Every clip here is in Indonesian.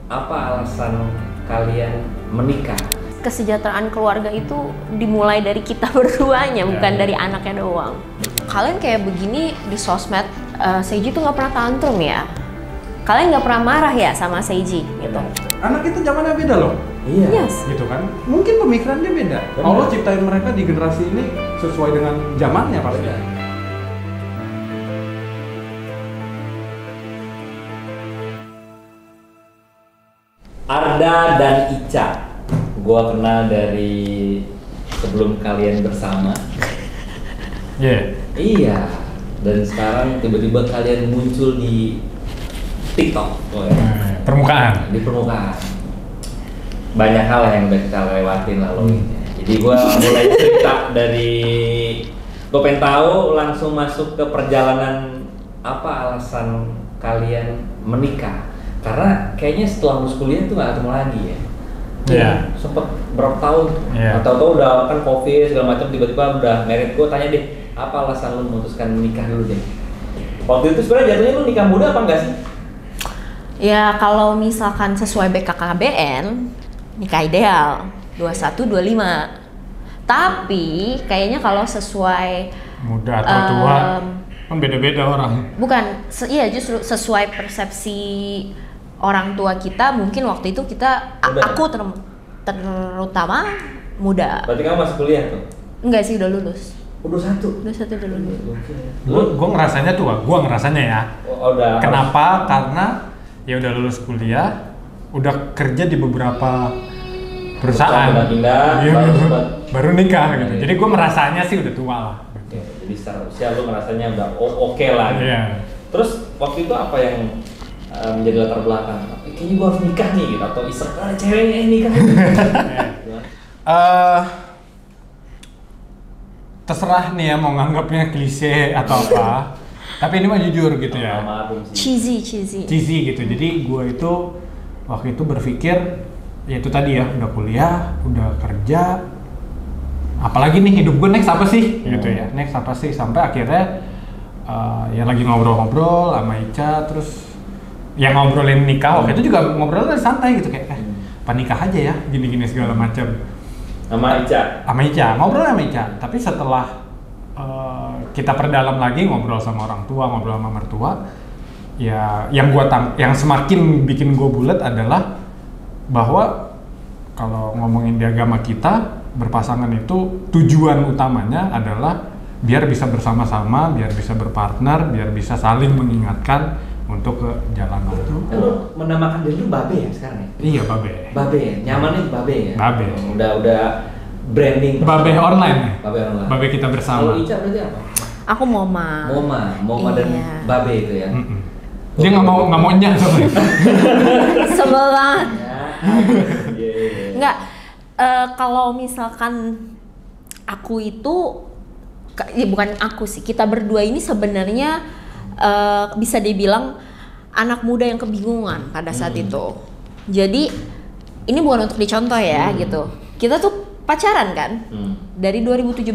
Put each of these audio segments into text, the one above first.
apa alasan kalian menikah? Kesejahteraan keluarga itu dimulai dari kita berduanya, bukan dari anaknya doang. Kalian kayak begini di sosmed, Seiji tuh nggak pernah tantrum ya? Kalian nggak pernah marah ya sama Seiji gitu? Anak itu zamannya beda loh. Iya. Yes. Gitu kan? Mungkin pemikirannya beda. Allah ciptain mereka di generasi ini sesuai dengan zamannya pasti. Arda dan Ica, gua kenal dari sebelum kalian bersama. Iya. Dan sekarang tiba-tiba kalian muncul di TikTok, Permukaan. di permukaan. Banyak hal yang udah kita lewatin lalu. Jadi gua mulai cerita dari, gua pengen tahu langsung masuk ke perjalanan apa alasan kalian menikah. Karena kayaknya setelah lulus kuliah tuh nggak ketemu lagi ya. Iya. Sempet berapa tahun? Iya. Tahu-tahu udah kan covid segala macam, tiba-tiba udah married. Gue tanya deh, apa alasan lu memutuskan menikah dulu deh? Waktu itu sebenarnya jatuhnya lu nikah muda apa enggak sih? Ya kalau misalkan sesuai BKKBN, nikah ideal 21, 25. Tapi kayaknya kalau sesuai Muda atau tua kan beda-beda orang. bukan, iya justru sesuai persepsi orang tua kita, mungkin waktu itu kita, Muda. aku terutama muda. Berarti kamu masih kuliah tuh? Enggak sih, udah lulus. Udah satu. Udah lulus. Gue ngerasanya tua, gue ngerasanya ya. Udah. Kenapa? Karena ya udah lulus kuliah, udah kerja di beberapa perusahaan. Pindah, Iya, baru baru nikah gitu. Jadi gue merasanya sih udah tua lah. Oke, jadi secara usia lu ngerasanya udah oke lah gitu. Iya. Terus waktu itu apa yang menjadi latar belakang? Kayaknya gua harus nikah nih gitu, atau iseng ceweknya nikah. Terserah nih ya mau nganggapnya klise atau apa. Tapi ini mah jujur gitu ya. Cheesy. Cheesy gitu. Jadi gue itu waktu itu berpikir ya itu tadi ya, udah kuliah, udah kerja, apalagi nih hidup gue next apa sih gitu ya, next apa sih, sampai akhirnya ya lagi ngobrol-ngobrol sama Ica, terus ya ngobrolin nikah. Waktu itu juga ngobrolnya santai gitu kayak apa nikah aja ya, gini-gini segala macam. Sama Ica? Ngobrol sama Ica. Tapi setelah kita perdalam lagi, ngobrol sama orang tua, ngobrol sama mertua, ya yang semakin bikin gue bulat adalah bahwa kalau ngomongin di agama kita, berpasangan itu tujuan utamanya adalah biar bisa bersama-sama, biar bisa berpartner, biar bisa saling mengingatkan untuk ke jalan itu. Lu menamakan diri lu Babe ya sekarang ya? Iya, Babe. Babe ya? Nyamannya Babe ya? Babe. Udah branding. Babe online ya? Babe online. Babe kita bersama. Kalau Ica berarti apa? Aku Moma Dan Iya. Babe itu ya? Dia nggak mau nyang soalnya. Sebel banget. Iya. Enggak, kalau misalkan aku itu, ya bukan aku sih, kita berdua ini sebenarnya bisa dibilang anak muda yang kebingungan pada saat itu. Jadi ini bukan untuk dicontoh ya gitu. Kita tuh pacaran kan dari 2017.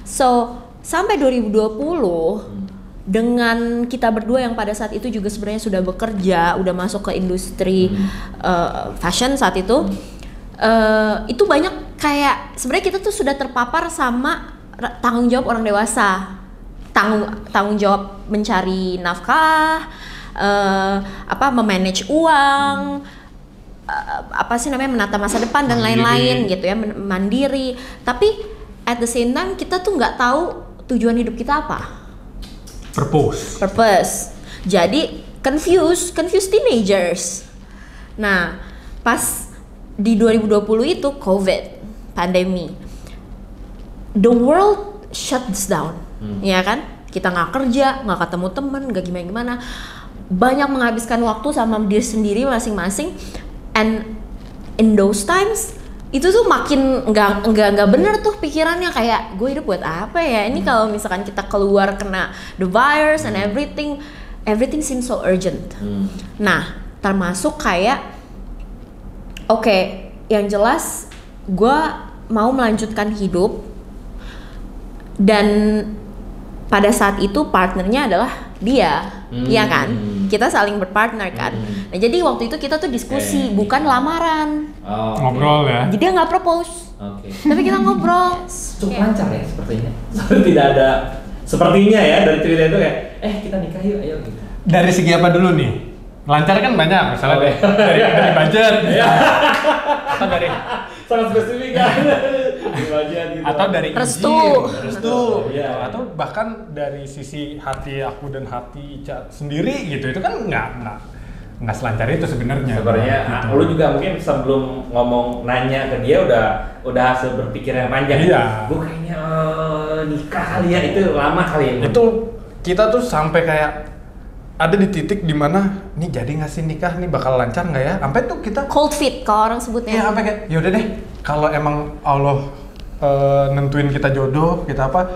So sampai 2020 dengan kita berdua yang pada saat itu juga sebenarnya sudah bekerja, udah masuk ke industri fashion saat itu banyak kayak sebenarnya kita tuh sudah terpapar sama tanggung jawab orang dewasa, tanggung jawab mencari nafkah, memanage uang, apa sih namanya, menata masa depan dan lain-lain gitu ya, mandiri. Tapi at the same time kita tuh nggak tahu tujuan hidup kita apa. Purpose. Jadi confused teenagers. Nah, pas di 2020 itu COVID, pandemi. The world shuts down. Ya kan? Kita nggak kerja, nggak ketemu teman, nggak gimana-gimana. Banyak menghabiskan waktu sama diri sendiri masing-masing. And in those times itu tuh makin nggak bener tuh pikirannya, kayak gue hidup buat apa ya ini kalau misalkan kita keluar kena the virus and everything seems so urgent. Nah, termasuk kayak oke, yang jelas gue mau melanjutkan hidup, dan pada saat itu partnernya adalah dia, ya kan? kita saling berpartner kan. Nah jadi waktu itu kita tuh diskusi, bukan lamaran. Ngobrol ya. Jadi dia nggak propose, tapi kita ngobrol. Cukup lancar ya sepertinya. Tidak ada sepertinya ya dari cerita itu kayak, kita nikah yuk, ayo gitu. Dari segi apa dulu nih? Lancar kan banyak, misalnya dari budget, atau dari sangat spesifik kan. Gitu. Atau dari restu, ya. Atau bahkan dari sisi hati aku dan hati Ica sendiri gitu, itu kan nggak selancar itu sebenarnya. Sebenarnya gitu. lu juga mungkin sebelum ngomong nanya ke dia udah hasil berpikir yang panjang. Iya. Gue kayaknya nikah kali ya, itu lama kali ya. Itu kita tuh sampai kayak ada di titik dimana nih jadi nggak sih nikah nih bakal lancar nggak ya? Sampai tuh kita cold feet kalau orang sebutnya. Iya, sampai kayak yaudah deh kalau emang Allah nentuin kita jodoh, kita apa,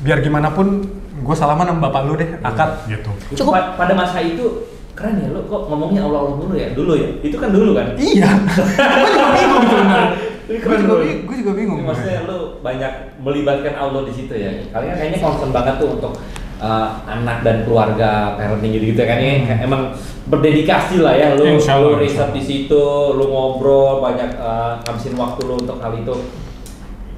biar gimana pun gue salaman sama bapak lu deh, akad gitu. Cukup pada masa itu keren ya, lu kok ngomongnya Allah dulu ya? Dulu ya? Itu kan dulu kan? Iya. Gue juga bingung sebenarnya. Gue juga bingung. Maksudnya lu banyak melibatkan Allah di situ ya. Kalian kayaknya concern banget tuh untuk anak dan keluarga, parenting gitu kan ya. Emang berdedikasi lah ya, lu riset di situ, lu ngobrol banyak, ngabisin waktu lu untuk hal itu.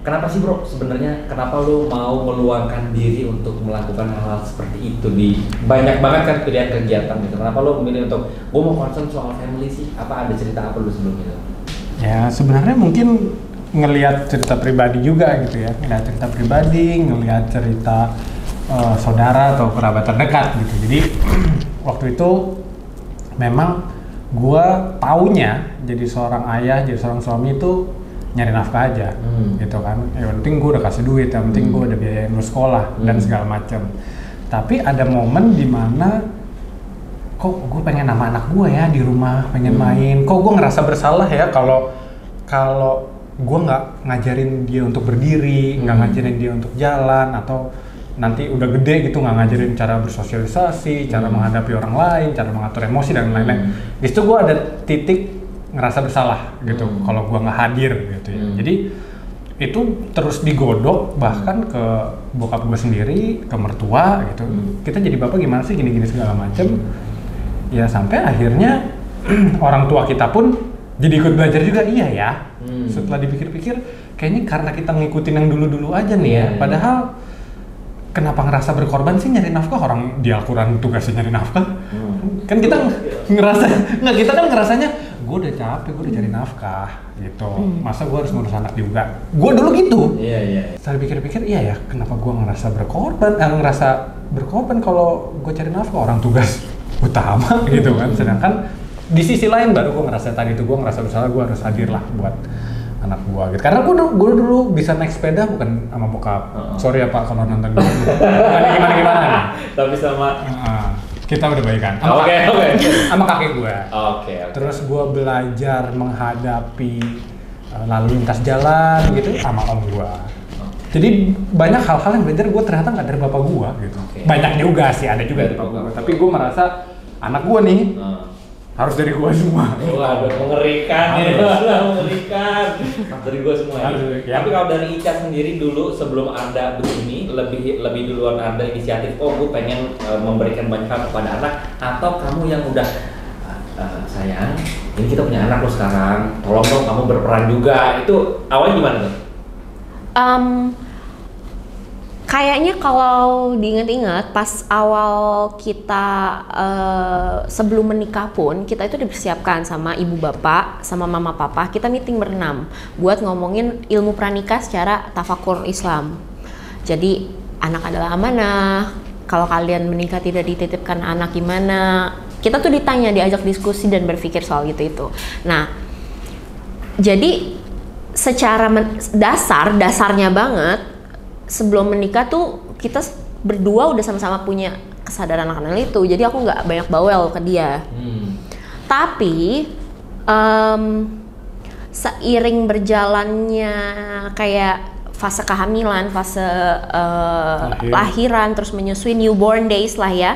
Kenapa sih bro sebenarnya, kenapa lu mau meluangkan diri untuk melakukan hal-hal seperti itu? Di banyak banget kan pilihan kegiatan gitu, kenapa lu memilih untuk gue mau concern soal family sih? Apa ada cerita apa lu sebelum itu? Ya sebenarnya mungkin ngelihat cerita pribadi juga gitu ya, ngelihat cerita pribadi, ngelihat cerita saudara atau kerabat terdekat gitu. Jadi waktu itu memang gua taunya jadi seorang ayah, jadi seorang suami itu nyari nafkah aja, gitu kan. Yang penting gue udah kasih duit, yang penting gue udah biayain lu sekolah dan segala macam. Tapi ada momen dimana kok gue pengen sama anak gue ya di rumah, pengen main. Kok gue ngerasa bersalah ya kalau gue nggak ngajarin dia untuk berdiri, nggak ngajarin dia untuk jalan, atau nanti udah gede gitu nggak ngajarin cara bersosialisasi, cara menghadapi orang lain, cara mengatur emosi dan lain-lain. Di situ gue ada titik ngerasa bersalah gitu kalau gua nggak hadir gitu ya. Jadi itu terus digodok bahkan ke bokap gua sendiri, ke mertua gitu. Kita jadi bapak gimana sih gini-gini segala macem. Ya sampai akhirnya orang tua kita pun jadi ikut belajar juga, iya ya. Setelah dipikir-pikir kayaknya karena kita ngikutin yang dulu-dulu aja nih ya. Padahal kenapa ngerasa berkorban sih nyari nafkah, orang di Al-Quran tugasnya nyari nafkah. Kan kita kita kan ngerasanya gue udah capek, gue udah cari nafkah gitu. Masa gue harus ngurus anak juga? Gue dulu gitu. Iya. Setelah pikir-pikir, iya ya, kenapa gue ngerasa berkorban kalau gue cari nafkah, orang tugas utama gitu kan. Sedangkan di sisi lain baru gue ngerasa tadi itu gue ngerasa bersalah, gue harus hadir lah buat anak gue gitu. Karena gue dulu bisa naik sepeda bukan sama bokap. Sorry ya Pak kalau nonton gue. Gimana? Tapi sama kita udah baikan. Oke. Sama kakek gue. Oke. Terus gue belajar menghadapi lalu lintas jalan gitu sama om gue. Jadi banyak hal-hal yang belajar gue ternyata nggak dari bapak gue gitu. Banyak juga sih, ada juga dari bapak gue. Tapi gue merasa anak gue nih harus dari gue semua. Waduh, mengerikan ya. Mengerikan. Dari gue semua ya. Tapi kalau dari Ica sendiri dulu sebelum ada begini, lebih duluan ada inisiatif, gue pengen memberikan banyak hal kepada anak, atau kamu yang udah sayang, ini kita punya anak lo sekarang, tolong dong kamu berperan juga. Itu awalnya gimana tuh? Kayaknya kalau diingat-ingat pas awal kita sebelum menikah pun kita itu dipersiapkan sama ibu bapak, sama mama papa, kita meeting berenam buat ngomongin ilmu pranikah secara tafakur Islam. Jadi anak adalah amanah, kalau kalian menikah tidak dititipkan anak gimana? Kita tuh ditanya, diajak diskusi dan berpikir soal itu. Nah, jadi secara dasarnya banget sebelum menikah tuh kita berdua udah sama-sama punya kesadaran akan hal itu, jadi aku nggak banyak bawel ke dia. Tapi seiring berjalannya kayak fase kehamilan, fase lahiran, terus menyusui, newborn days lah ya,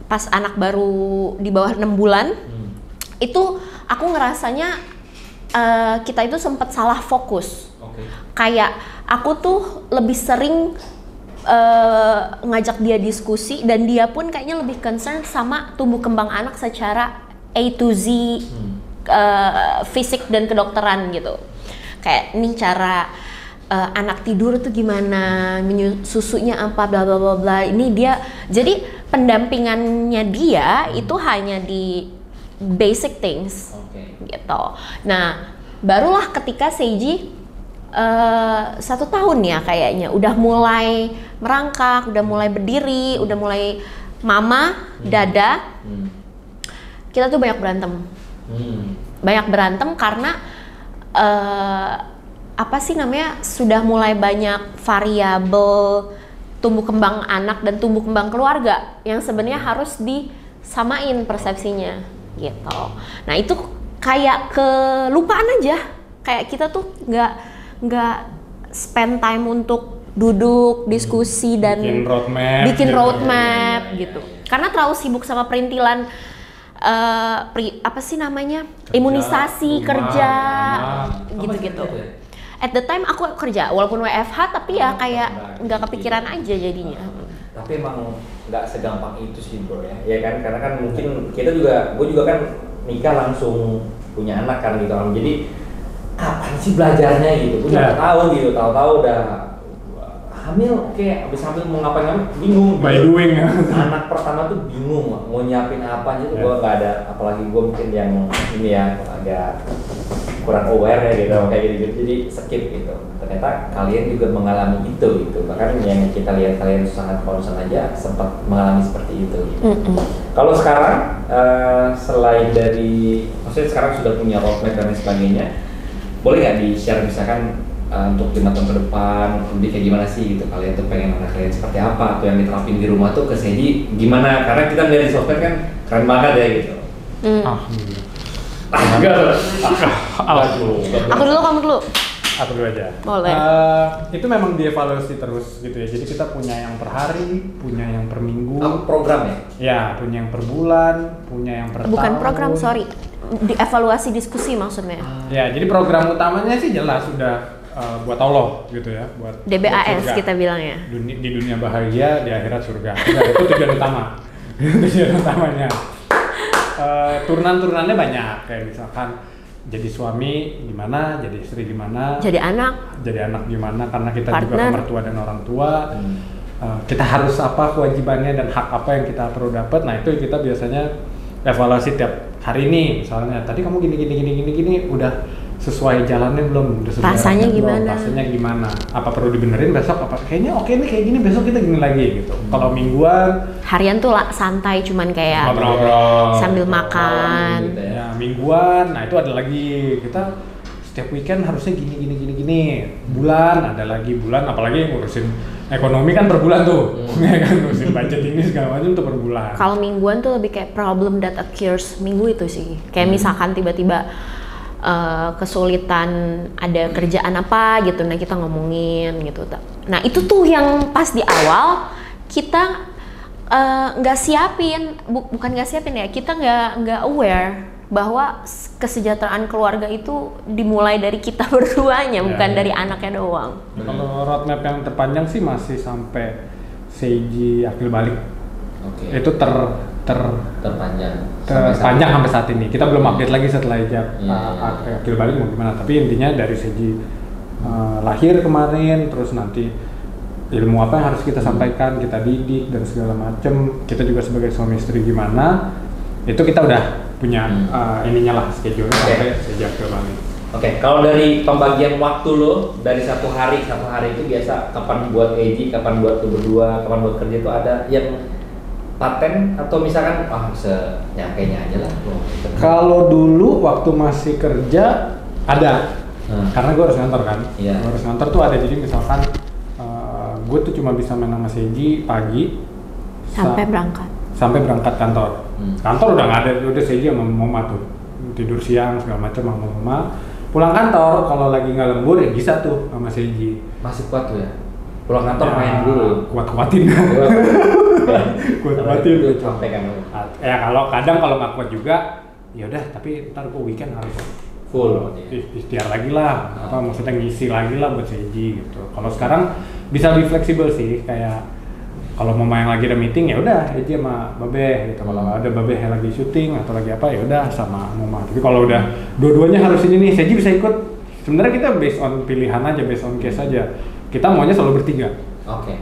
pas anak baru di bawah 6 bulan, itu aku ngerasanya kita itu sempat salah fokus. Kayak aku tuh lebih sering ngajak dia diskusi, dan dia pun kayaknya lebih concern sama tumbuh kembang anak secara A to Z, fisik dan kedokteran gitu. Kayak ini cara anak tidur tuh gimana, susunya apa, bla bla bla bla. Ini dia, jadi pendampingannya dia itu hanya di basic things, gitu. Nah, barulah ketika Seiji 1 tahun ya kayaknya udah mulai merangkak, udah mulai berdiri, udah mulai mama, dada, kita tuh banyak berantem karena apa sih namanya, sudah mulai banyak variabel tumbuh kembang anak dan tumbuh kembang keluarga yang sebenarnya harus disamain persepsinya gitu. Nah itu kayak kelupaan aja, kayak kita tuh nggak spend time untuk duduk diskusi dan bikin roadmap gitu. Karena terlalu sibuk sama perintilan apa sih namanya, imunisasi, kerja gitu-gitu. At the time aku kerja walaupun WFH, tapi ya kayak nggak kepikiran aja jadinya. Tapi emang nggak segampang itu sih bro ya kan, karena kan mungkin kita juga, gue juga kan nikah langsung punya anak kan gitu, jadi kapan sih belajarnya gitu, gue nggak tahu gitu, tahu-tahu udah hamil, oke, abis hamil mau ngapain bingung. By gitu. doing ya. Anak pertama tuh bingung mau nyiapin apa gitu, gue nggak ada, apalagi gue mungkin yang ini ya agak kurang aware ya gitu, kayak gitu, jadi skip gitu. Ternyata kalian juga mengalami itu gitu, bahkan yang kita lihat kalian sangat concern aja sempat mengalami seperti itu gitu. Kalau sekarang selain dari, maksudnya sekarang sudah punya roadmap dan lain sebagainya, boleh nggak di-share misalkan untuk 5 tahun ke depan lebih kayak gimana sih gitu, kalian tuh pengen anak kalian seperti apa tuh yang diterapin di rumah tuh ke Seiji gimana, karena kita melihat di sosmed kan keren banget ya gitu. Aku dulu, kamu dulu. Aku dulu aja. Boleh. Itu memang dievaluasi terus gitu ya. Jadi kita punya yang per hari, punya yang per minggu. Program ya? Ya, punya yang per bulan, punya yang per tahun. Bukan program, sorry. Dievaluasi diskusi maksudnya. Ya, jadi program utamanya sih jelas sudah buat Allah gitu ya, buat DBAS buat kita bilang ya. Di dunia bahagia, di akhirat surga. Nah, itu tujuan utama. Tujuan utamanya. Turunan-turunannya banyak, kayak misalkan jadi suami gimana, jadi istri gimana, jadi anak gimana, karena kita partner, juga mertua dan orang tua. Kita harus apa kewajibannya dan hak apa yang kita perlu dapat. Nah itu kita biasanya evaluasi tiap hari ini, misalnya tadi kamu gini udah sesuai jalannya belum, udah rasanya gimana, rasanya gimana, apa perlu dibenerin besok, apa kayaknya oke nih kayak gini, besok kita gini lagi gitu. Kalau mingguan, harian tuh santai, cuman kayak ngobrol sambil makan gitu ya. Mingguan, nah itu ada lagi, kita setiap weekend harusnya gini. Bulan ada lagi, bulan apalagi ngurusin ekonomi kan per bulan tuh, ya kan, ngurusin budget ini segala macam tuh per bulan. Kalau mingguan tuh lebih kayak problem that occurs minggu itu sih, kayak misalkan tiba-tiba kesulitan ada kerjaan apa gitu, nah kita ngomongin gitu. Nah itu tuh yang pas di awal kita nggak siapin, bukan nggak siapin ya, kita nggak aware bahwa kesejahteraan keluarga itu dimulai dari kita berduanya, bukan dari anaknya doang. Kalau roadmap yang terpanjang sih masih sampai Seiji akil balik. Itu terpanjang sampai saat ini. Kita belum update lagi setelah akil balik mau gimana. Tapi intinya dari Seiji lahir kemarin, terus nanti ilmu apa yang harus kita sampaikan, kita didik dan segala macem. Kita juga sebagai suami istri gimana, itu kita udah punya ininya lah, schedule sampai Seiji akil balik. Oke, kalau dari pembagian waktu lo dari satu hari itu biasa kapan buat Eiji, kapan buat lu berdua, kapan buat kerja itu ada yang paten atau misalkan bisa nyampainya aja lah. Kalau dulu waktu masih kerja ada, karena gue harus ngantor kan. Gue harus ngantor tuh ada, jadi misalkan gue tuh cuma bisa main sama Seiji pagi sampai berangkat kantor. Kantor udah nggak ada, udah Seiji sama mama tuh tidur siang segala macam sama mama. Pulang kantor kalau lagi nggak lembur ya bisa tuh sama Seiji. Masih kuat tuh ya? Pulang kantor main dulu. Kuat-kuatin. Kuat-kuatin. Capek kan? Ya kalau kadang kalau nggak kuat juga, ya udah. Tapi ntar gue weekend harus full. Ikhtiar lagi lah. Apa maksudnya ngisi lagi lah buat Seiji gitu. Kalau sekarang bisa lebih fleksibel sih, kayak kalau mama yang lagi ada meeting ya udah aja sama babe gitu. Kalau ada babe yang lagi syuting atau lagi apa ya udah sama mama. Tapi kalau udah dua-duanya harus ini nih, Seiji bisa ikut. Sebenarnya kita based on pilihan aja, based on case aja. Kita maunya selalu bertiga. Oke.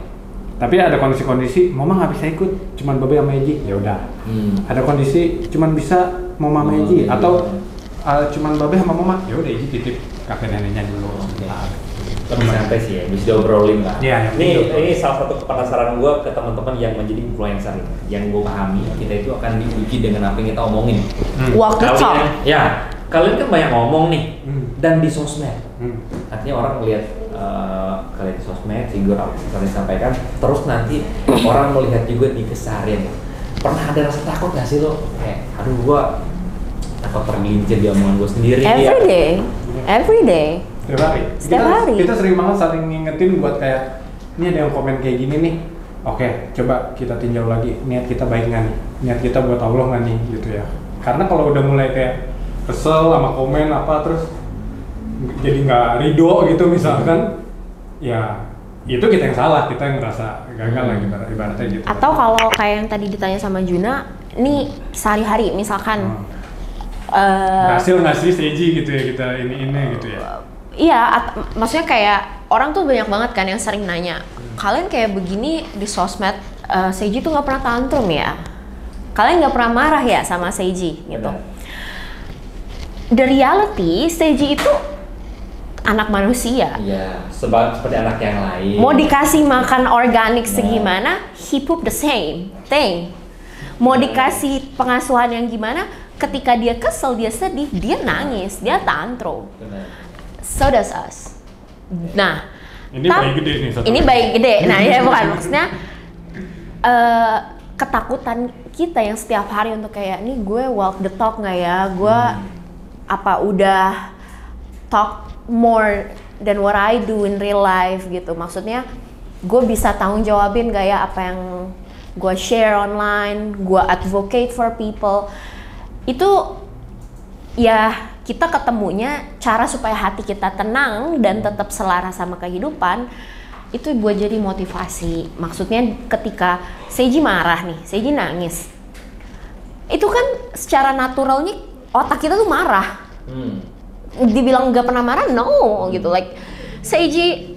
Tapi ada kondisi-kondisi mama nggak bisa ikut, cuman babe sama Eji, ya udah. Ada kondisi cuman bisa mama sama Eji atau cuman babe sama mama, ya udah Eji titip kakek neneknya dulu. Lebih santai sih ya, bisa diobrolin lah. Iya, Ini salah satu penasaran gue ke teman-teman yang menjadi influencer ini. Yang gue pahami, kita itu akan diuji dengan apa yang kita omongin. Walk the talk. Ya, kalian kan banyak ngomong nih, dan di sosmed. Artinya orang melihat kalian di sosmed, figur apa yang kalian sampaikan, terus nanti orang melihat juga di keseharian. Pernah ada rasa takut gak sih lo? Kayak, aduh gue takut tergelincir di omongan gue sendiri. Every day. Setiap hari. Kita sering banget saling ngingetin buat kayak, ini ada yang komen kayak gini nih. Oke, coba kita tinjau lagi. Niat kita baik nggak nih? Niat kita buat Allah nggak nih? Gitu ya. Karena kalau udah mulai kayak kesel sama komen apa terus jadi nggak ridho gitu misalkan, ya itu kita yang salah, kita yang ngerasa gagal lah ibaratnya gitu. Atau kalau kayak yang tadi ditanya sama Juna, nih sehari-hari misalkan berhasil nggak sih Seiji gitu ya kita ini gitu ya. Iya, maksudnya kayak orang tuh banyak banget kan yang sering nanya, kalian kayak begini di sosmed, Seiji tuh nggak pernah tantrum ya? Kalian nggak pernah marah ya sama Seiji gitu? The reality, Seiji itu anak manusia. Iya, seperti anak yang lain. Mau dikasih makan organik segimana, he poop the same thing. Mau dikasih pengasuhan yang gimana, ketika dia kesel, dia sedih, dia nangis, dia tantrum. So does us. Nah, ini bayi gede nih. Ini bayi gede. Nah, ya bukan maksudnya ketakutan kita yang setiap hari untuk kayak, nih gue walk the talk nggak ya? Gue apa udah talk more than what I do in real life gitu. Maksudnya gue bisa tanggung jawabin nggak ya apa yang gue share online, gue advocate for people. Itu ya kita ketemunya cara supaya hati kita tenang dan tetap selaras sama kehidupan, itu buat jadi motivasi. Maksudnya ketika Seiji marah nih, Seiji nangis, itu kan secara naturalnya otak kita tuh marah. Dibilang nggak pernah marah, no gitu. Like Seiji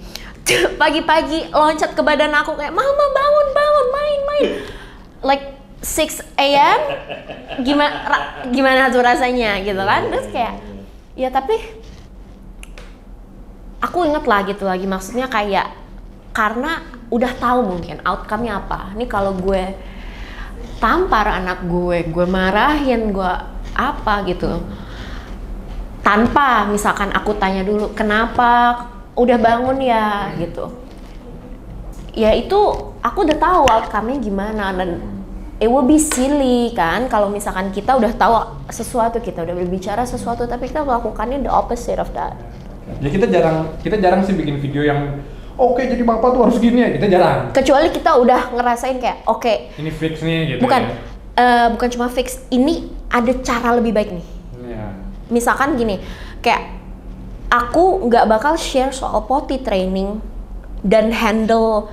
pagi-pagi loncat ke badan aku kayak, mama bangun main. Like 6 AM, gimana tuh rasanya gitu kan? Terus kayak, ya tapi aku inget lah gitu lagi, maksudnya kayak karena udah tahu mungkin outcome-nya apa. Nih kalau gue tampar anak gue marahin, gue apa gitu, tanpa misalkan aku tanya dulu kenapa udah bangun ya gitu, ya itu aku udah tahu outcome-nya gimana. Dan it will be silly kan kalau misalkan kita udah tahu sesuatu, kita udah berbicara sesuatu tapi kita melakukannya the opposite of that. Ya kita jarang sih bikin video yang oke, jadi bapak tuh harus gini ya, kita jarang. Kecuali kita udah ngerasain kayak oke, ini fix nih gitu. Bukan cuma fix, ini ada cara lebih baik nih. Misalkan gini, kayak aku nggak bakal share soal potty training dan handle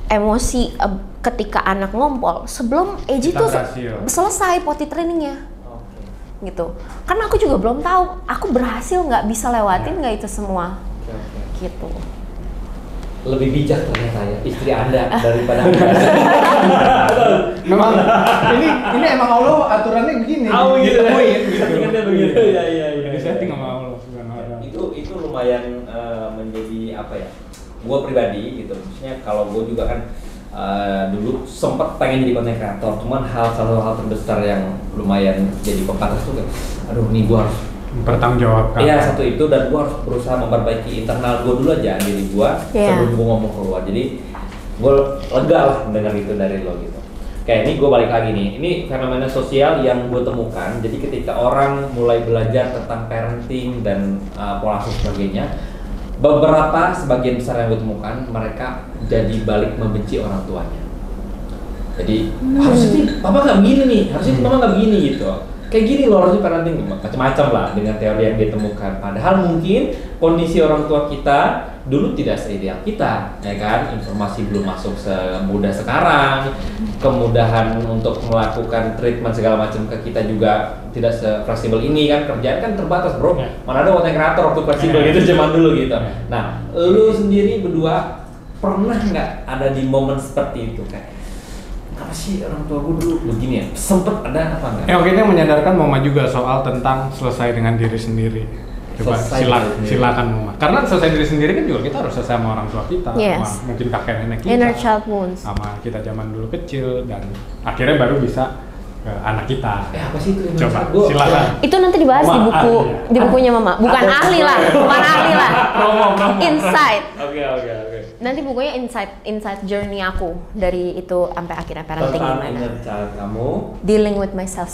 emosi ketika anak ngompol sebelum Eji tuh selesai potty trainingnya, gitu. Karena aku juga belum tahu, aku berhasil nggak bisa lewatin nggak itu semua, gitu. Lebih bijak ternyata ya istri Anda daripada Anda. Memang ini emang Allah aturannya begini. Gitu. Settingannya begitu. Iya. Di setting sama Allah. Itu lumayan menjadi apa ya? Gua pribadi gitu. Maksudnya kalau gua juga kan dulu sempat pengen jadi content creator, cuman satu hal terbesar yang lumayan jadi pembatas tuh kayak, aduh nih gua harus bertanggungjawabkan. Iya, satu itu, dan gua harus berusaha memperbaiki internal gua dulu aja, diri gua sebelum gua ngomong keluar. Jadi gua lega lah mendengar itu dari lo gitu. Kayak ini gua balik lagi nih, ini fenomena sosial yang gua temukan. Jadi ketika orang mulai belajar tentang parenting dan pola asuh sebagainya, sebagian besar yang gue temukan, mereka jadi balik membenci orang tuanya. Jadi harusnya papa nggak begini nih, harusnya mama nggak begini gitu. kayak gini loh harusnya parenting, macam-macam lah dengan teori yang ditemukan. Padahal mungkin kondisi orang tua kita dulu tidak seideal kita, ya kan? Informasi belum masuk semudah sekarang, kemudahan untuk melakukan treatment segala macam ke kita juga tidak se-fleksibel ini kan, kerjaan kan terbatas bro. Mana ada content creator waktu fleksibel gitu zaman dulu gitu. Nah, lu sendiri berdua pernah nggak ada di momen seperti itu kayak apa sih orang tua gue dulu begini ya? Sempet ada apa enggak? Oke, ini menyadarkan Mama juga soal tentang selesai dengan diri sendiri. Coba silakan Mama. Karena selesai diri sendiri kan juga kita harus selesai sama orang tua kita, Yes. mungkin kakek nenek kita, Inner child wounds. sama kita zaman dulu kecil, dan akhirnya baru bisa ke anak kita. Apa sih itu? Coba silakan. Itu nanti dibahas di buku, di bukunya Mama. Bukan ahli lah, bukan ahli lah. Insight. Oke. Nanti bukunya insight journey aku dari itu sampai akhirnya parenting Tentang gimana. inner child kamu. Dealing with myself.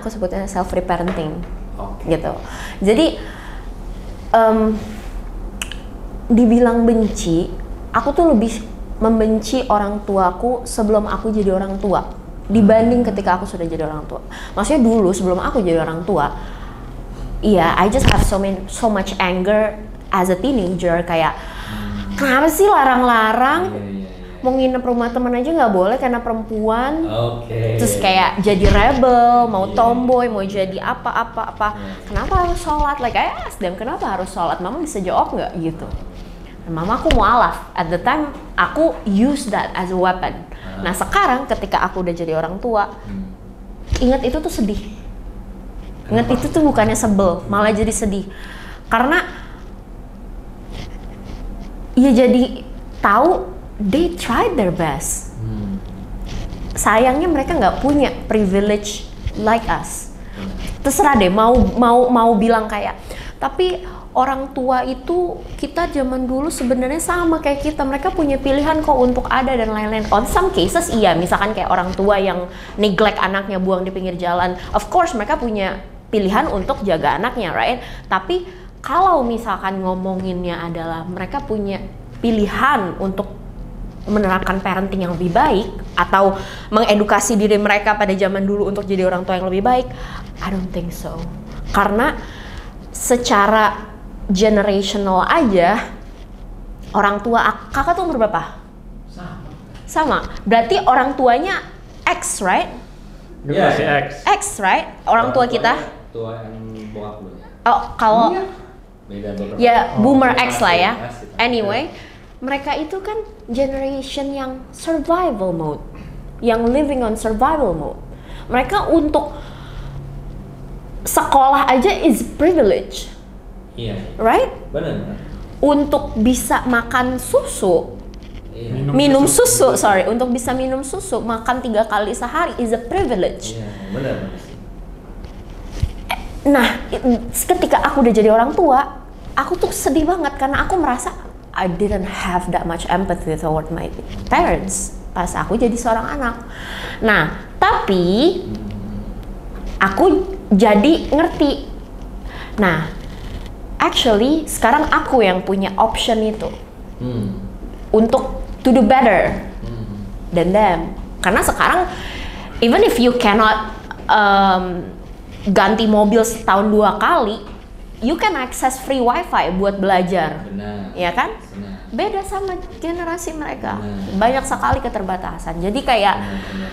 Aku sebutnya self reparenting. Oke. Gitu. Jadi dibilang benci, aku tuh lebih membenci orang tuaku sebelum aku jadi orang tua dibanding ketika aku sudah jadi orang tua. Maksudnya dulu sebelum aku jadi orang tua, iya, I just have so much anger as a teenager, kayak kenapa sih larang-larang? Iya. Mau nginep rumah teman aja nggak boleh karena perempuan. Oke. Terus kayak jadi rebel, mau Iya. tomboy, mau jadi apa. Kenapa harus sholat? Like I asked them, kenapa harus sholat? Mama bisa jawab nggak gitu? Dan mama aku mualaf. At the time, aku use that as a weapon. Nah sekarang ketika aku udah jadi orang tua, ingat itu tuh sedih. Ingat itu tuh bukannya sebel, malah jadi sedih. Karena ya jadi tahu they tried their best. Sayangnya mereka nggak punya privilege like us. Terserah deh mau bilang kayak, tapi orang tua itu kita zaman dulu sebenarnya sama kayak kita. Mereka punya pilihan kok untuk ada dan lain-lain. On some cases iya, misalkan kayak orang tua yang neglect anaknya, buang di pinggir jalan. Of course mereka punya pilihan untuk jaga anaknya, right? Tapi kalau misalkan ngomonginnya adalah mereka punya pilihan untuk menerapkan parenting yang lebih baik atau mengedukasi diri mereka pada zaman dulu untuk jadi orang tua yang lebih baik, I don't think so. Karena secara generational aja, orang tua kakak tuh umur berapa? Sama. Berarti orang tuanya X, right? Gue masih X. X, right? Orang tua kita. Tua yang bokap lu. Oh, kalau Beda beberapa. ya boomer X lah ya. Masih. Anyway, mereka itu kan generation yang survival mode, yang living on survival mode. Mereka untuk sekolah aja is privilege. Iya. Right? Benar. Untuk bisa makan susu, Iya. minum susu, untuk bisa minum susu, makan 3 kali sehari is a privilege. Iya, benar sih. Nah, ketika aku udah jadi orang tua, aku tuh sedih banget karena aku merasa I didn't have that much empathy toward my parents pas aku jadi seorang anak. Nah, tapi aku jadi ngerti. Nah, actually sekarang aku yang punya option itu untuk to do better than them. Karena sekarang even if you cannot ganti mobil setahun 2 kali, you can access free wifi buat belajar. Benar. Ya kan? Benar. Beda sama generasi mereka. Benar. Banyak sekali keterbatasan. Jadi kayak Benar.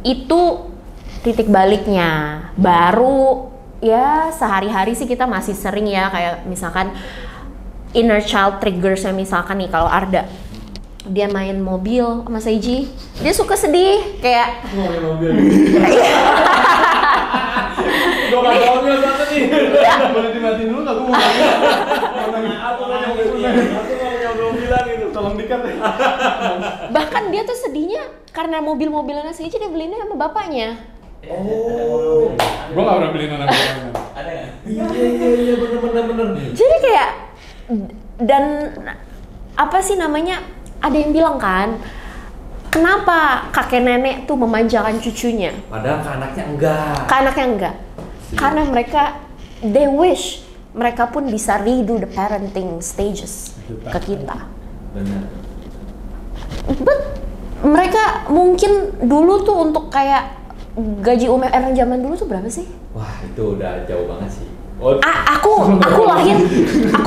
itu titik baliknya. Baru ya sehari-hari sih kita masih sering ya kayak misalkan inner child triggersnya, misalkan nih kalau Arda dia main mobil sama Seiji, dia suka sedih kayak Mobil. Gue gak tau mobil banget nih. Boleh dimatiin dulu nggak? Gue mau Aku mau mobilan gitu. tolong dikat deh. bahkan dia tuh sedihnya karena mobil-mobilannya Seiji dia belinya sama bapaknya. Oh. Gue nggak pernah beliin anak gue. Ada nggak? Iya bener. Jadi kayak dan apa sih namanya, ada yang bilang kan, kenapa kakek nenek tuh memanjakan cucunya? Padahal ke anaknya enggak. Ke anaknya enggak. Karena mereka they wish mereka pun bisa redo the parenting stages ke kita. Benar. But mereka mungkin dulu tuh untuk kayak gaji UMR zaman dulu tuh berapa sih? Wah, itu udah jauh banget sih. Aku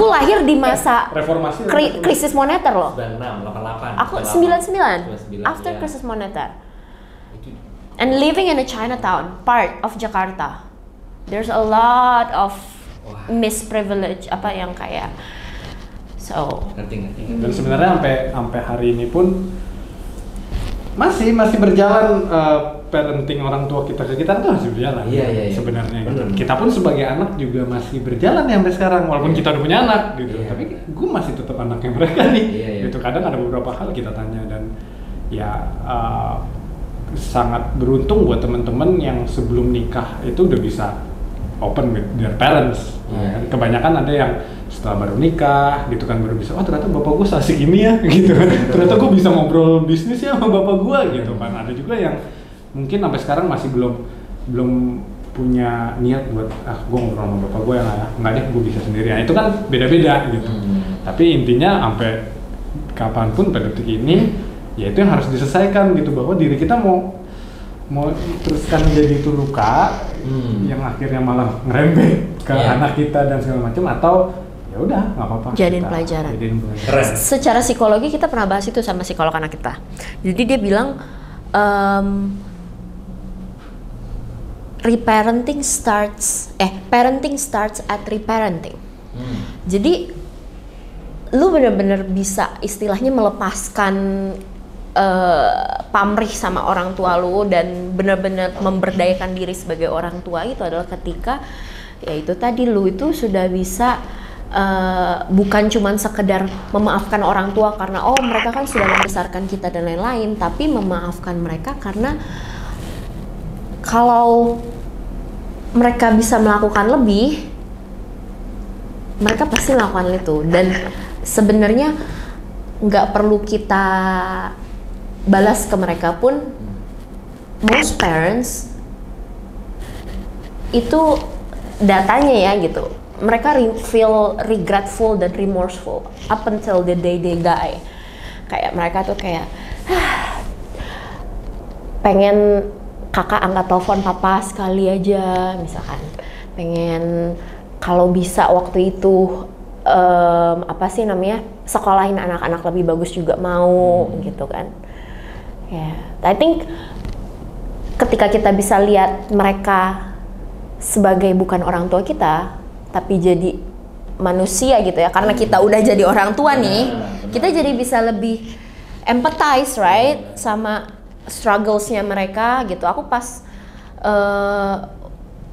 lahir di masa reformasi krisis moneter loh. 96, 88. Aku 99 after krisis moneter. And living in a Chinatown part of Jakarta, there's a lot of misprivilege apa yang kayak Ngerti. Dan sebenarnya sampai hari ini pun masih berjalan parenting orang tua kita ke kita tuh masih berjalan. Iya. Sebenarnya gitu. Bener. Kita pun sebagai anak juga masih berjalan ya sampai sekarang walaupun kita udah punya anak gitu. Iya. Tapi gue masih tetap anaknya mereka nih. Iya. Gitu. Kadang ada beberapa hal kita tanya dan ya sangat beruntung buat teman-teman yang sebelum nikah itu udah bisa open with their parents. Iya. Kebanyakan ada yang setelah baru nikah gitu kan baru bisa, oh ternyata bapak gue asik ini ya gitu kan, ternyata gue bisa ngobrol bisnis ya sama bapak gue gitu kan. Ada juga yang mungkin sampai sekarang masih belum punya niat buat gue ngobrol sama bapak gue ya nggak deh gue bisa sendiri. Nah, itu kan beda-beda gitu. Tapi intinya sampai kapanpun pada detik ini ya itu yang harus diselesaikan gitu, bahwa diri kita mau teruskan jadi itu luka yang akhirnya malah ngerembet ke anak kita dan segala macam, atau ya udah nggak apa-apa jadiin pelajaran. Secara psikologi kita pernah bahas itu sama psikolog anak kita. Jadi dia bilang parenting starts at reparenting. Jadi lu bener-bener bisa istilahnya melepaskan pamrih sama orang tua lu dan benar-benar memberdayakan diri sebagai orang tua itu adalah ketika ya itu tadi lu itu sudah bisa bukan cuman sekedar memaafkan orang tua karena mereka kan sudah membesarkan kita dan lain-lain, tapi memaafkan mereka karena kalau mereka bisa melakukan lebih, mereka pasti melakukan itu. Dan sebenarnya nggak perlu kita balas ke mereka pun, most parents itu datanya ya gitu, mereka feel regretful dan remorseful up until the day they die. Kayak mereka tuh kayak pengen kakak angkat telepon papa sekali aja misalkan, pengen kalau bisa waktu itu sekolahin anak-anak lebih bagus juga mau gitu kan. I think ketika kita bisa lihat mereka sebagai bukan orang tua kita, tapi jadi manusia gitu ya, karena kita udah jadi orang tua nih, kita jadi bisa lebih empathize, right, sama strugglesnya mereka gitu. Aku pas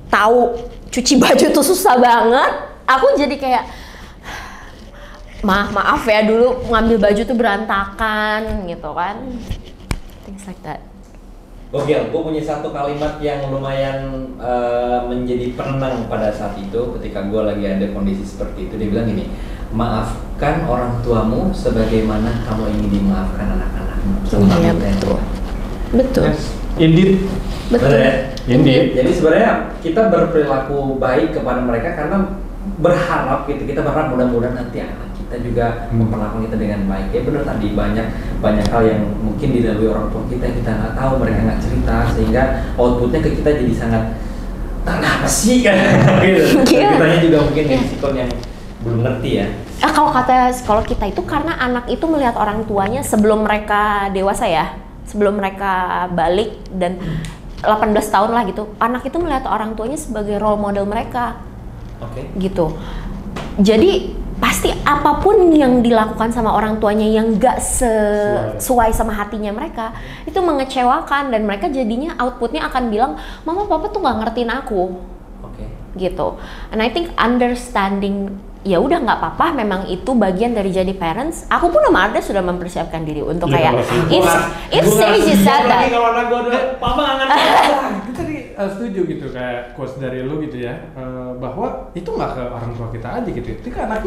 tahu cuci baju tuh susah banget, aku jadi kayak maaf ya dulu ngambil baju tuh berantakan gitu kan, things like that. Gokil, gue punya satu kalimat yang lumayan menjadi penenang pada saat itu ketika gue lagi ada kondisi seperti itu. Dia bilang gini, maafkan orang tuamu sebagaimana kamu ingin dimaafkan anak-anakmu. Iya betul. Yes, indeed. Betul. Indeed. Jadi sebenarnya kita berperilaku baik kepada mereka karena berharap gitu, kita berharap mudah-mudahan nanti anak kita juga memperlakukan kita dengan baik. Ya benar tadi, banyak hal yang mungkin dilalui orang tua kita nggak tahu, mereka nggak cerita, sehingga outputnya ke kita jadi sangat apa sih kan gitu. Kitanya juga mungkin risiko yang belum ngerti ya. Kalau kata psikolog kita itu karena anak itu melihat orang tuanya sebelum mereka dewasa ya, sebelum mereka balik dan 18 tahun lah gitu, anak itu melihat orang tuanya sebagai role model mereka. Gitu. Jadi pasti apapun yang dilakukan sama orang tuanya yang gak sesuai sama hatinya mereka, itu mengecewakan dan mereka jadinya outputnya akan bilang, mama papa tuh gak ngertiin aku. Gitu. And I think understanding, ya udah nggak apa-apa, memang itu bagian dari jadi parents. Aku pun sama Arda sudah mempersiapkan diri untuk kayak if stage is that kalau anak gue udah papa nggak kita tadi setuju gitu kayak quotes dari lu gitu ya, bahwa itu nggak ke orang tua kita aja gitu, itu ke anak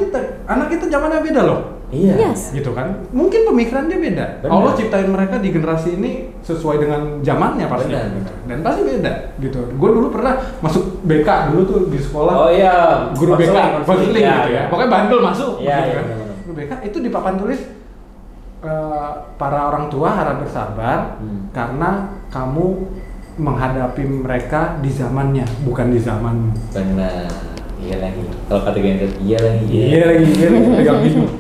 kita zamannya beda loh. Iya. Yes. Gitu kan, mungkin pemikiran dia beda. Bener. Allah ciptain mereka di generasi ini sesuai dengan zamannya pasti. Bener. Dan pasti beda gitu. Gue dulu pernah masuk BK dulu tuh di sekolah. Oh iya, guru BK, konseling ya, gitu ya. Pokoknya bandel masuk ya, gitu ya, kan. Guru BK itu di papan tulis para orang tua harap bersabar karena kamu menghadapi mereka di zamannya, bukan di zamanmu. Benar. Iya lagi. Kalau kata Gen Z, iya lagi. Agak bingung.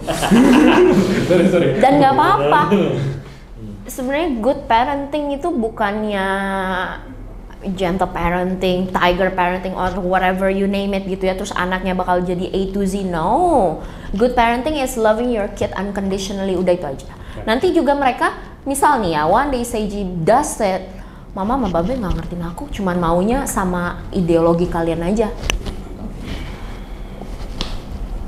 sorry. Dan nggak apa-apa. Sebenarnya good parenting itu bukannya gentle parenting, tiger parenting, or whatever you name it gitu ya. Terus anaknya bakal jadi A to Z. No. Good parenting is loving your kid unconditionally. Udah itu aja. Nanti juga mereka, misal nih ya, one day Seiji does it, mama sama babe nggak ngertiin aku, cuman maunya sama ideologi kalian aja.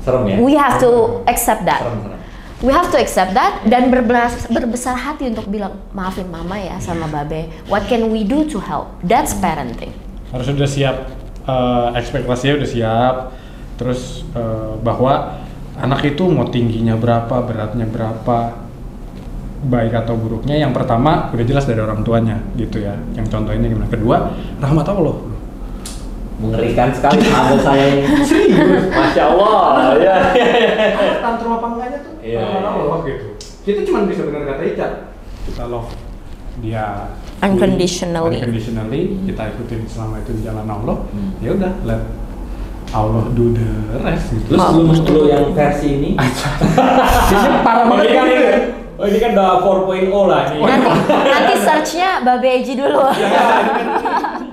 Serem ya? We have to accept that. Serem. We have to accept that dan berbesar hati untuk bilang maafin mama ya sama babe. What can we do to help? That's parenting. Harus udah siap, ekspektasinya udah siap. Terus bahwa anak itu mau tingginya berapa, beratnya berapa, baik atau buruknya. Yang pertama udah jelas dari orang tuanya gitu ya. Yang contohnya gimana? Kedua, rahmat Allah. Mengerikan sekali ada saya ini. Serius? Masya Allah. Ya. Tantrum apa enggaknya tuh? Iya. Love gitu. Kita cuma bisa benar kata Ica. Kita love dia Unconditionally. Kita ikutin selama itu di jalan Allah. Ya udah, let Allah do the rest gitu. Terus lu yang versi ini? Ini parah banget kan ini. Oh ini kan udah 4.0 lah nih. Nanti searchnya babe Eji dulu.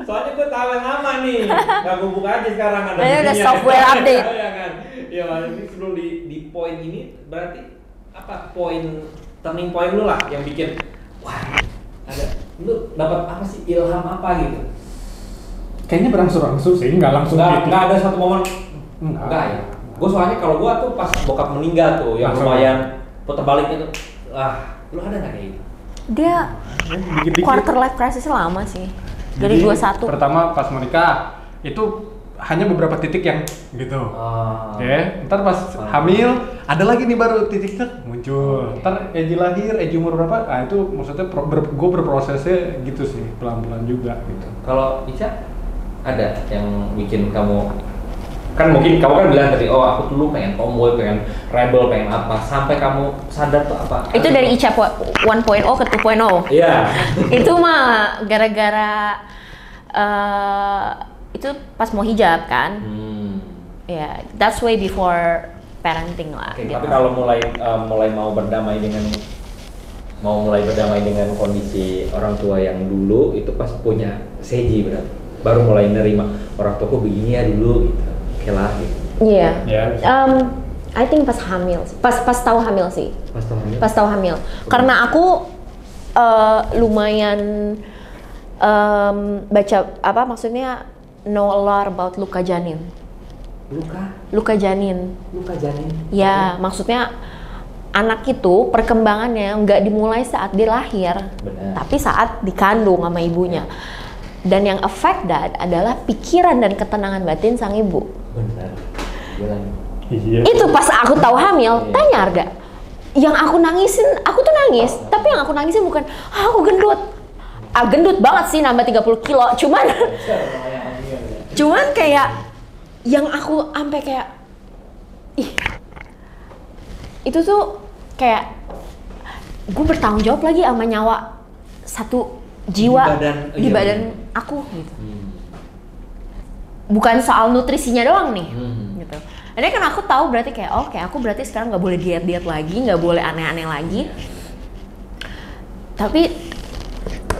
Soalnya gue tahu yang lama nih. Gak gue buka aja sekarang ada. Ini udah software update. Ya kan. Ya ini sebelum di poin ini berarti apa turning point lu lah yang bikin wah ada lu dapat apa sih ilham apa gitu? Kayaknya berangsur-angsur sih, nggak langsung gitu. Nggak ada satu momen enggak ya. Gue soalnya kalau gue tuh pas bokap meninggal tuh yang lumayan putar baliknya tuh. Lu ada nggak kayak gitu? Dia quarter life crisis lama sih. Dari 21. Pertama pas menikah itu hanya beberapa titik yang gitu. Ntar pas hamil ada lagi nih baru titiknya muncul. Ntar Eji lahir, Eji umur berapa? Nah itu maksudnya gue berprosesnya gitu sih, pelan-pelan juga gitu. Kalau Ica ada yang bikin kamu, kan mungkin kamu kan bilang tadi, oh aku dulu pengen tomboy, pengen rebel, pengen apa, sampai kamu sadar tuh apa? Itu dari Ica 1.0 ke 2.0. Iya. Itu mah gara-gara itu pas mau hijab kan. Ya, that's way before parenting lah. Okay, gitu. tapi kalau mulai mau berdamai dengan kondisi orang tua yang dulu itu pas punya Seiji berarti baru mulai nerima orang tuaku begini ya dulu gitu. Oke lah gitu. Iya. Yeah. I think pas hamil, pas tahu hamil sih. Pas tahu hamil. Karena aku lumayan baca apa maksudnya know a lot about luka janin. Luka janin. Ya, maksudnya anak itu perkembangannya nggak dimulai saat dia lahir, tapi saat dikandung sama ibunya. Dan yang affect that adalah pikiran dan ketenangan batin sang ibu. Benar. Iya. Itu pas aku tahu hamil, tanya Arga. Yang aku nangisin, aku tuh nangis, tapi yang aku nangisin bukan aku gendut. Gendut banget sih, nambah 30 kilo, cuman kayak yang aku sampai kayak ih, itu tuh kayak gue bertanggung jawab lagi sama nyawa satu jiwa di badan aku gitu. Bukan soal nutrisinya doang nih gitu. Jadi kan aku tahu berarti kayak oke, aku berarti sekarang nggak boleh diet lagi, nggak boleh aneh-aneh lagi. Tapi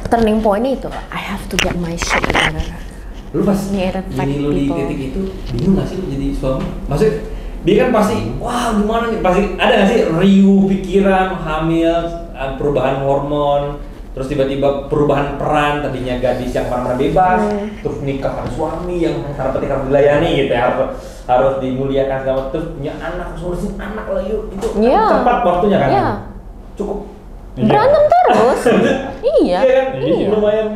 turning point-nya itu, I have to get my shit together. Lu pas ini lu di titik itu bingung gak sih lu jadi suami? Maksudnya dia kan pasti wah gimana nih, pasti ada gak sih riuh pikiran, hamil, perubahan hormon, terus tiba-tiba perubahan peran, tadinya gadis yang mana-mana bebas, terus nikah ada suami yang harus dilayani gitu ya, harus dimuliakan segala, terus punya anak, harus ngurusin anak lagi itu cepat waktunya kan? Cukup berantem terus. Iya kan? Lumayan.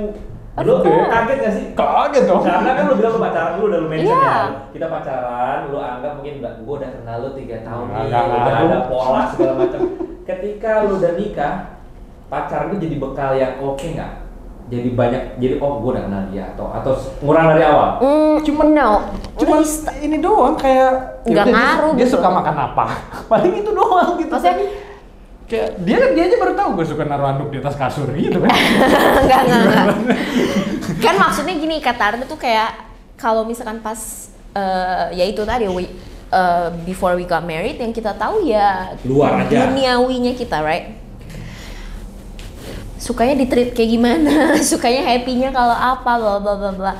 Lu kaget gak sih? Kaget dong. Karena kan lu bilang lu pacaran dulu, udah lu mention ya. Kita pacaran, lu anggap mungkin gua udah kenal lu 3 tahun nih, udah ada pola segala macam. Ketika lu udah nikah, pacaran itu jadi bekal yang oke nggak? Jadi banyak, jadi oh gua udah kenal dia atau ngurang dari awal? Cuman ini doang kayak nggak ngaruh dia gitu. suka makan apa? Paling itu doang gitu. Maksudnya kayak dia aja baru tahu gue suka naruh handuk di atas kasur gitu kan. Enggak. Kan maksudnya gini, kata Arda tuh kayak kalau misalkan pas ya itu tadi before we got married, yang kita tahu ya luar aja, duniawinya kita, right? Sukanya di-treat kayak gimana, sukanya happy-nya kalau apa, bla bla bla bla.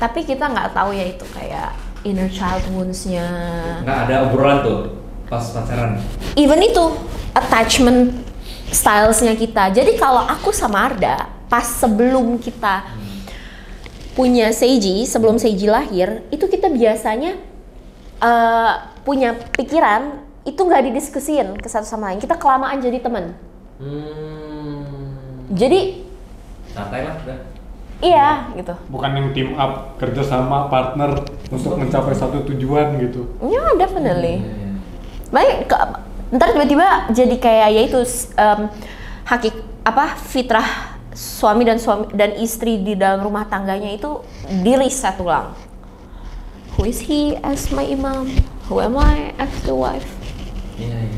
Tapi kita nggak tahu ya itu kayak inner child wounds-nya. Nggak ada obrolan tuh pas pacaran. Even itu attachment styles-nya kita. Jadi kalau aku sama Arda pas sebelum kita punya Seiji, sebelum Seiji lahir, itu kita biasanya punya pikiran itu nggak didiskusin ke satu sama lain. Kita kelamaan jadi teman. Jadi santai lah udah. iya gitu. Bukan yang team up, kerja sama partner untuk mencapai satu tujuan gitu. Ya, definitely. Baik, ntar tiba-tiba jadi kayak ya itu fitrah suami dan istri di dalam rumah tangganya itu di-reset ulang. Who is he as my imam? Who am I as the wife? Iya.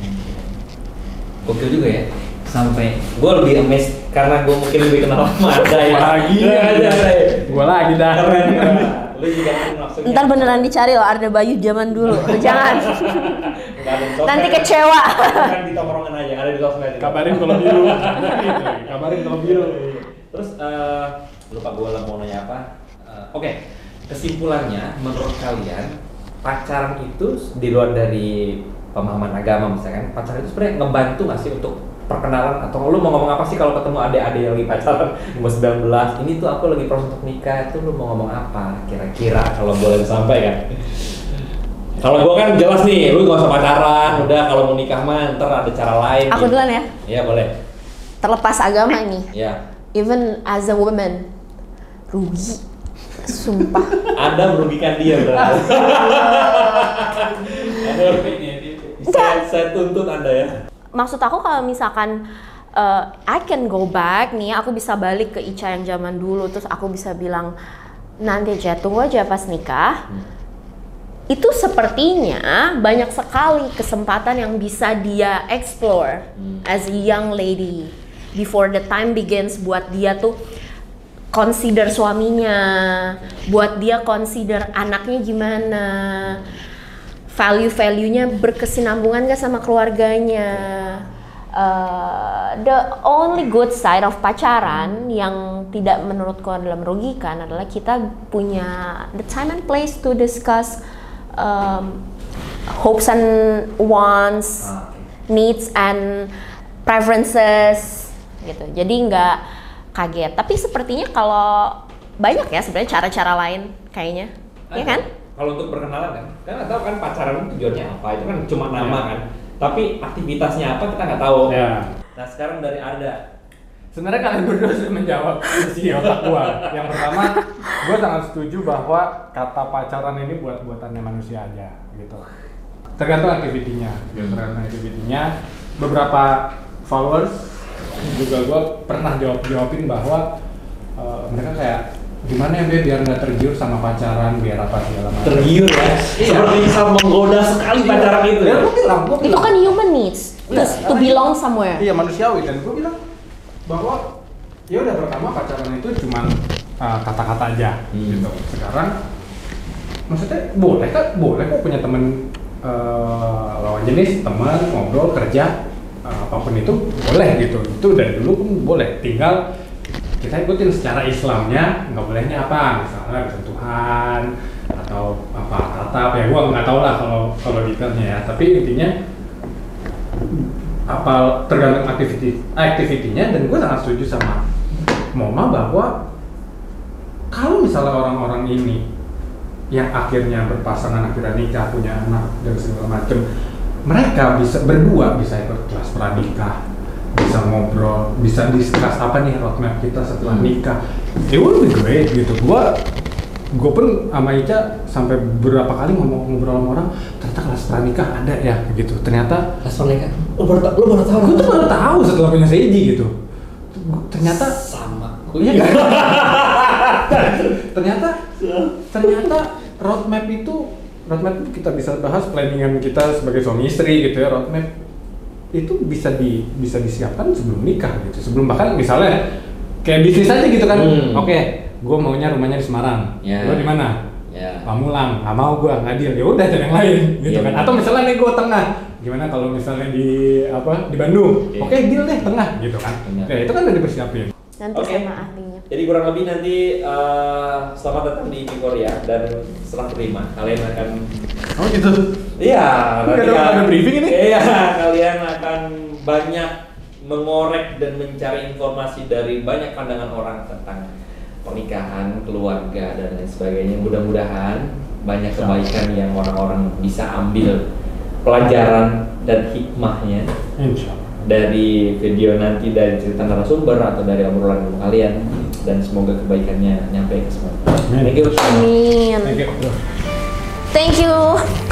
Gokil juga ya. Sampai gue lebih amazed karena gue mungkin lebih kenal sama Arda ya. Gue lagi dah. Keren. Lu juga kan maksudnya. Ntar beneran dicari loh Arda Bayu zaman dulu. Jangan. Nanti kecewa. Kan di tongkrongan aja, ada di sosmed. Kabarin kalau biru. Kabarin kalau biru. Terus lupa gue mau nanya apa. Oke. Kesimpulannya menurut kalian pacaran itu di luar dari pemahaman agama misalkan, pacaran itu sebenarnya ngebantu nggak sih untuk perkenalan, atau lu mau ngomong apa sih kalau ketemu adik-adik yang lagi pacaran umur 19, ini tuh aku lagi proses untuk nikah, itu lu mau ngomong apa kira-kira kalau boleh disampaikan? Kalau gua kan jelas nih, lu gak usah pacaran, udah kalau mau nikah mah ntar ada cara lain. Aku gitu. duluan ya. Iya boleh. Terlepas agama ini. Iya. Even as a woman, rugi. Sumpah. Anda merugikan dia berarti. Saya tuntut Anda ya. Maksud aku kalau misalkan I can go back nih, aku bisa balik ke Ica yang zaman dulu, terus aku bisa bilang nanti aja, tunggu aja pas nikah. Itu sepertinya banyak sekali kesempatan yang bisa dia explore as a young lady before the time begins, buat dia tuh consider suaminya, buat dia consider anaknya gimana, value-value-nya berkesinambungan gak sama keluarganya. The only good side of pacaran yang tidak menurutku adalah merugikan adalah kita punya the time and place to discuss hopes and wants, needs and preferences gitu. Jadi nggak kaget. Tapi sepertinya kalau banyak ya sebenarnya cara-cara lain kayaknya, ya kan? Kalau untuk berkenalan kan nggak tahu kan pacaran tujuannya apa, itu kan cuma nama kan. Tapi aktivitasnya apa kita nggak tahu. Ya. Nah sekarang dari Arda. Sebenarnya kalian berdua sudah menjawab isi otak gua. Yang pertama, gua sangat setuju bahwa kata pacaran ini buat-buatannya manusia aja gitu. Tergantung aktivitinya. Tergantung aktivitinya. Beberapa followers juga gua pernah jawabin bahwa mereka kayak gimana ya biar nggak tergiur sama pacaran, biar apa segala macam. Tergiur ya. Seperti bisa menggoda sekali pacaran itu. Ya, gua bilang. Itu kan human needs to belong somewhere. Iya, manusiawi, dan gua bilang bahwa ya udah, pertama pacaran itu cuma kata-kata aja gitu. Sekarang maksudnya boleh kok punya temen lawan jenis, teman ngobrol, kerja, apapun itu boleh gitu. Itu dari dulu pun boleh, tinggal kita ikutin secara Islamnya nggak bolehnya apa, misalnya bersentuhan atau apa tatap ya, gua nggak tahu lah kalau detailnya ya, tapi intinya apa tergantung aktivitinya. Dan gue sangat setuju sama Moma bahwa kalau misalnya orang-orang ini yang akhirnya berpasangan, akhirnya nikah, punya anak dan segala macam, mereka bisa berdua bisa ikut kelas pranikah, bisa ngobrol, bisa discuss apa nih roadmap kita setelah nikah. It will be great gitu. Gue pun sama Ica sampai beberapa kali ngobrol sama orang, ternyata kelas pranikah ada ya gitu. Ternyata kelas pranikah, lo baru tahu. Gue tuh baru tahu setelah punya Seiji gitu. Ternyata sama. Iya kan? ternyata roadmap kita bisa bahas planningan kita sebagai suami istri gitu ya. Roadmap itu bisa disiapkan sebelum nikah gitu. Sebelum bahkan misalnya kayak bisnis aja gitu kan. Oke, gue maunya rumahnya di Semarang. Lo di mana? Pamulang. Nggak mau gue, nggak deal. Ya udah cari yang lain gitu kan. Atau misalnya nih gue tengah. Gimana kalau misalnya di Bandung? Oke, deal deh tengah gitu kan. Ya itu kan udah dipersiapin. Nanti sama ahlinya. Jadi kurang lebih nanti selamat datang di Korea dan setelah terima kalian akan gitu. Iya, nanti ada briefing ini? Iya, kalian akan banyak mengorek dan mencari informasi dari banyak pandangan orang tentang pernikahan, keluarga dan lain sebagainya. Mudah-mudahan banyak kebaikan yang orang-orang bisa ambil pelajaran dan hikmahnya. Insya Allah. Dari video nanti, dari cerita narasumber atau dari obrolan kalian, dan semoga kebaikannya nyampe ke semua. Thank you. Amin. Thank you. Thank you.